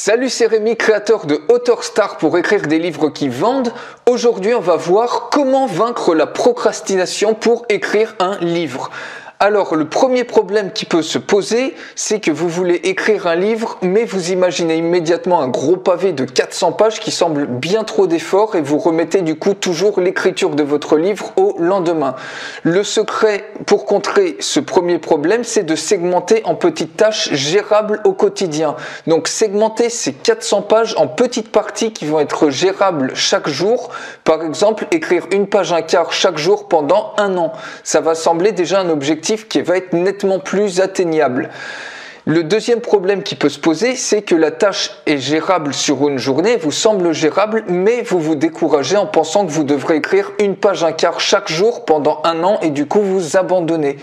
Salut, c'est Rémi, créateur de Author Star pour écrire des livres qui vendent. Aujourd'hui, on va voir comment vaincre la procrastination pour écrire un livre. Alors, le premier problème qui peut se poser, c'est que vous voulez écrire un livre, mais vous imaginez immédiatement un gros pavé de 400 pages qui semble bien trop d'efforts et vous remettez du coup toujours l'écriture de votre livre au lendemain. Le secret pour contrer ce premier problème, c'est de segmenter en petites tâches gérables au quotidien. Donc, segmenter ces 400 pages en petites parties qui vont être gérables chaque jour. Par exemple, écrire une page un quart chaque jour pendant un an. Ça va sembler déjà un objectif qui va être nettement plus atteignable. Le deuxième problème qui peut se poser, c'est que la tâche est gérable sur une journée, vous semble gérable, mais vous vous découragez en pensant que vous devrez écrire une page un quart chaque jour pendant un an et du coup vous abandonnez.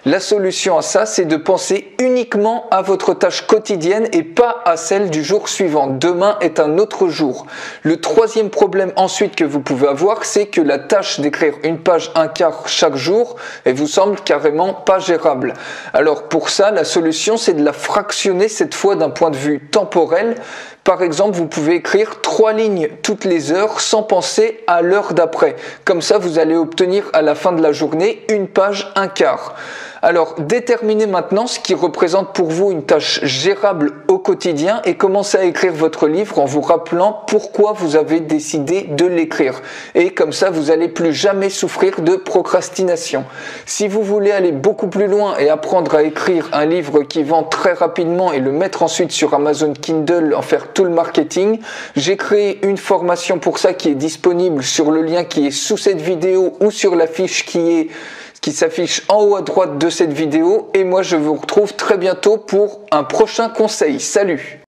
La solution à ça, c'est de penser uniquement à votre tâche quotidienne et pas à celle du jour suivant. Demain est un autre jour. Le troisième problème ensuite que vous pouvez avoir, c'est que la tâche d'écrire une page un quart chaque jour vous semble carrément pas gérable. Alors pour ça, la solution, c'est de la fractionner cette fois d'un point de vue temporel. Par exemple, vous pouvez écrire 3 lignes toutes les heures sans penser à l'heure d'après. Comme ça, vous allez obtenir à la fin de la journée une page un quart. Alors, déterminez maintenant ce qui représente pour vous une tâche gérable au quotidien et commencez à écrire votre livre en vous rappelant pourquoi vous avez décidé de l'écrire. Et comme ça, vous n'allez plus jamais souffrir de procrastination. Si vous voulez aller beaucoup plus loin et apprendre à écrire un livre qui vend très rapidement et le mettre ensuite sur Amazon Kindle, en faire tout le marketing, j'ai créé une formation pour ça qui est disponible sur le lien qui est sous cette vidéo ou sur la fiche qui s'affiche en haut à droite de cette vidéo. Et moi, je vous retrouve très bientôt pour un prochain conseil. Salut!